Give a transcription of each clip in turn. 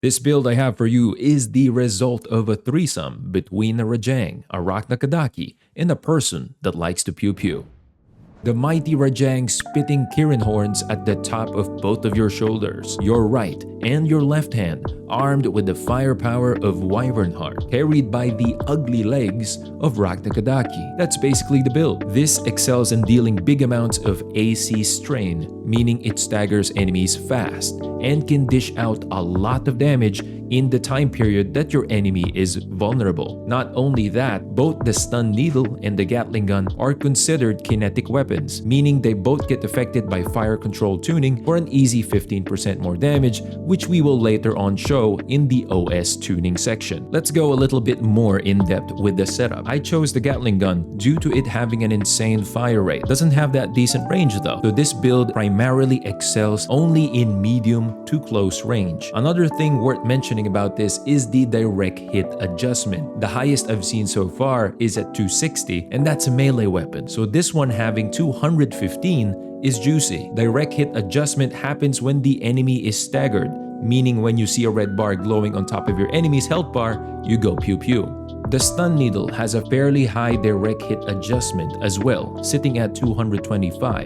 This build I have for you is the result of a threesome between a Rajang, a Raknakadaki, and a person that likes to pew-pew. The mighty Rajang spitting Kirin horns at the top of both of your shoulders, your right and your left hand, armed with the firepower of Wyvern Heart, carried by the ugly legs of Raknakadaki. That's basically the build. This excels in dealing big amounts of AC strain, meaning it staggers enemies fast, and can dish out a lot of damage in the time period that your enemy is vulnerable. Not only that, both the stun needle and the Gatling gun are considered kinetic weapons, meaning they both get affected by fire control tuning for an easy 15% more damage, which we will later on show in the OS tuning section. Let's go a little bit more in depth with the setup. I chose the Gatling gun due to it having an insane fire rate. Doesn't have that decent range though, so this build primarily excels only in medium to close range. Another thing worth mentioning about this is the direct hit adjustment. The highest I've seen so far is at 260, and that's a melee weapon, so this one having 215 is juicy. Direct hit adjustment happens when the enemy is staggered, meaning when you see a red bar glowing on top of your enemy's health bar, you go pew pew. The stun needle has a fairly high direct hit adjustment as well, sitting at 225.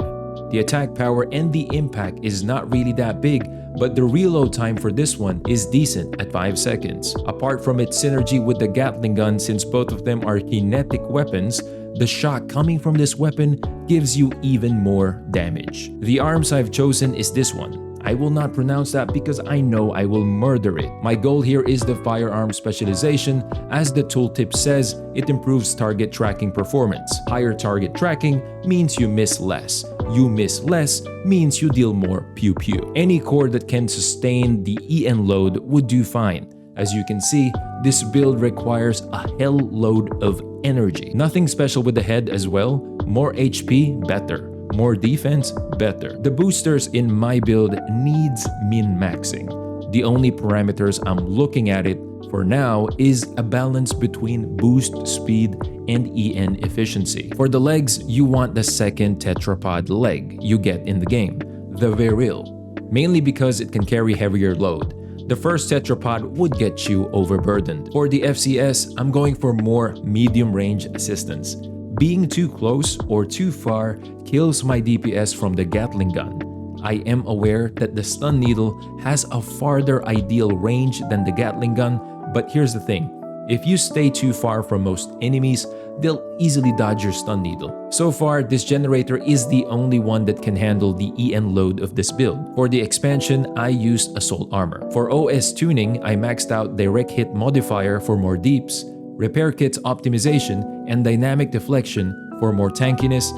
The attack power and the impact is not really that big, but the reload time for this one is decent at 5 seconds. Apart from its synergy with the Gatling gun, since both of them are kinetic weapons, the shock coming from this weapon gives you even more damage. The arms I've chosen is this one. I will not pronounce that because I know I will murder it. My goal here is the firearm specialization. As the tooltip says, it improves target tracking performance. Higher target tracking means you miss less. You miss less means you deal more pew-pew. Any core that can sustain the EN load would do fine. As you can see, this build requires a hell load of energy. Nothing special with the head as well. More HP, better. More defense, better. The boosters in my build needs min-maxing. The only parameters I'm looking at it for now is a balance between boost speed and EN efficiency. For the legs, you want the second tetrapod leg you get in the game, the Viril, mainly because it can carry heavier load. The first tetrapod would get you overburdened. For the FCS, I'm going for more medium range assistance. Being too close or too far kills my DPS from the Gatling gun. I am aware that the stun needle has a farther ideal range than the Gatling gun, but here's the thing. If you stay too far from most enemies, they'll easily dodge your stun needle. So far, this generator is the only one that can handle the EN load of this build. For the expansion, I used Assault Armor. For OS tuning, I maxed out Direct Hit Modifier for more deeps, Repair Kit Optimization, and Dynamic Deflection for more tankiness.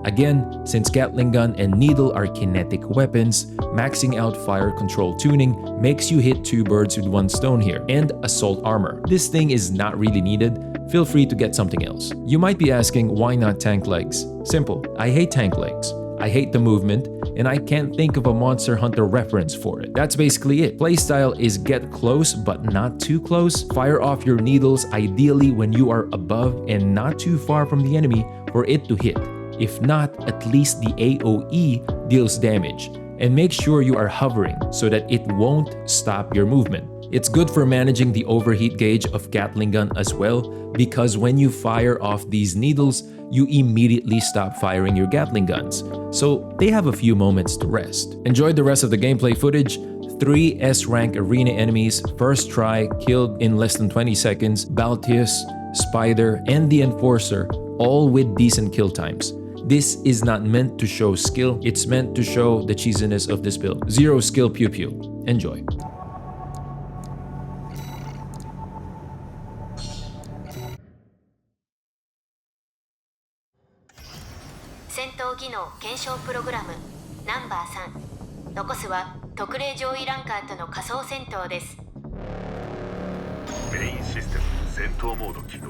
Again, since Gatling gun and needle are kinetic weapons, maxing out fire control tuning makes you hit 2 birds with 1 stone here. And Assault Armor. This thing is not really needed. Feel free to get something else. You might be asking, why not tank legs? Simple. I hate tank legs. I hate the movement, and I can't think of a Monster Hunter reference for it. That's basically it. Playstyle is get close but not too close. Fire off your needles ideally when you are above and not too far from the enemy for it to hit. If not, at least the AoE deals damage. And make sure you are hovering so that it won't stop your movement. It's good for managing the overheat gauge of Gatling gun as well, because when you fire off these needles, you immediately stop firing your Gatling guns, so they have a few moments to rest. Enjoy the rest of the gameplay footage. 3 S-rank arena enemies, first try, killed in less than 20 seconds, Baltius, Spider, and the Enforcer, all with decent kill times. This is not meant to show skill, it's meant to show the cheesiness of this build. 0 skill pew pew. Enjoy. 戦闘技能検証プログラムナンバー3。残すは特例上位ランカーとの仮想戦闘です。メインシステム戦闘モード起動。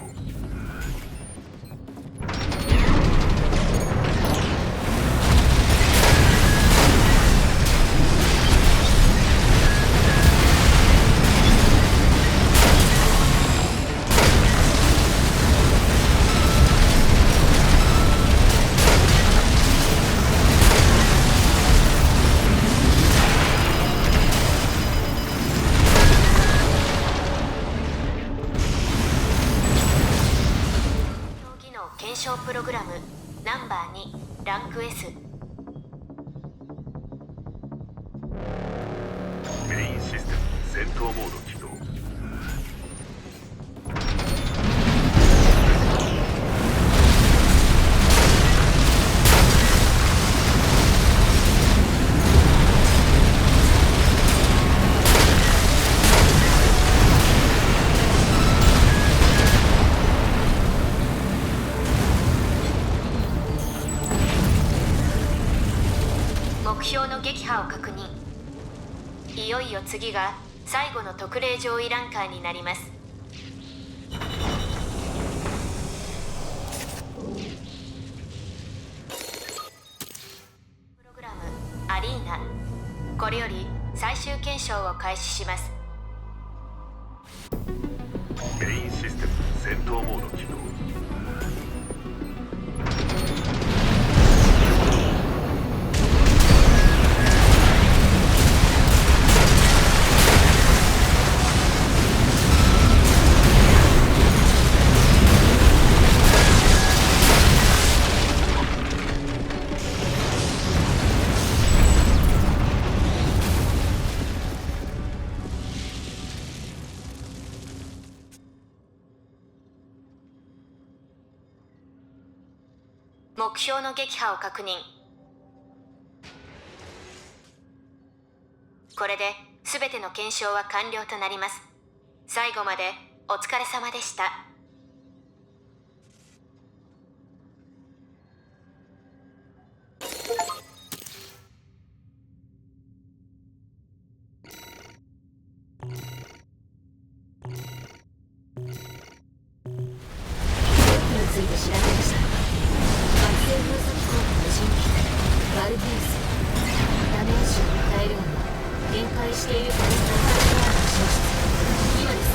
証プログラムナンバー2ランク S。 メインシステム戦闘モード起動。目標の撃破を確認。いよいよ次が最後の特例上位ランカーになります。プログラムアリーナ、これより最終検証を開始します。メインシステム戦闘モード起動。目標の撃破を確認。これで全ての検証は完了となります。最後までお疲れ様でした。について調べました。惑星封鎖機構の無人機バルティウス、ダメージを与えるのは限界しているという状態からの進出。今です。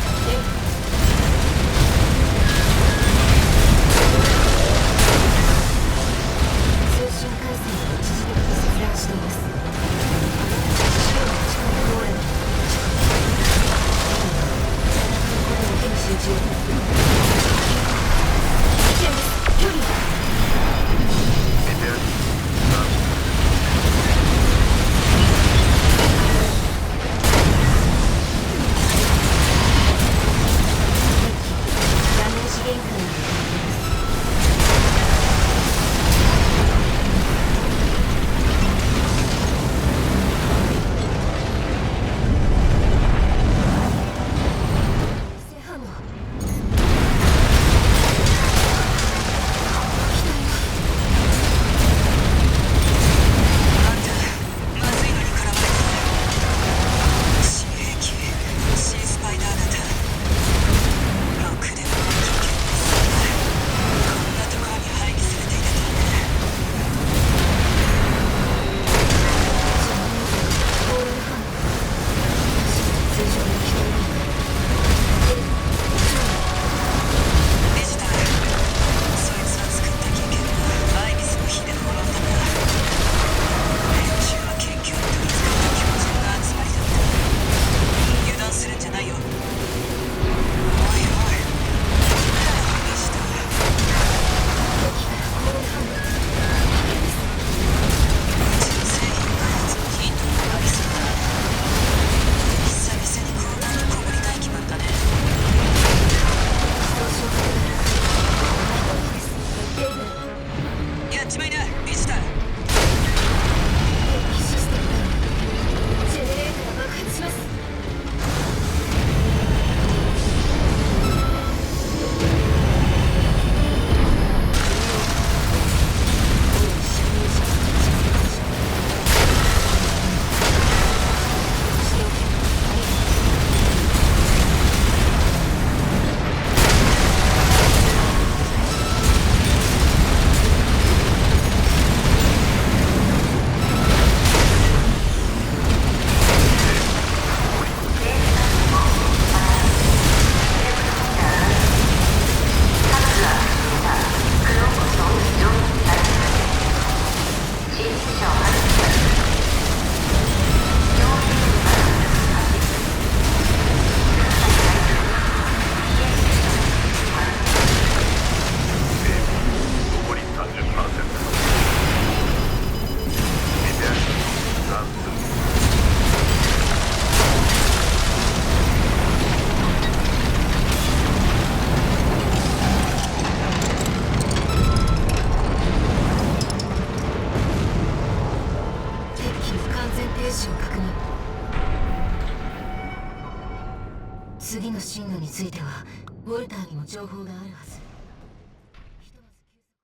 確認。次の進路についてはウォルターにも情報があるはず。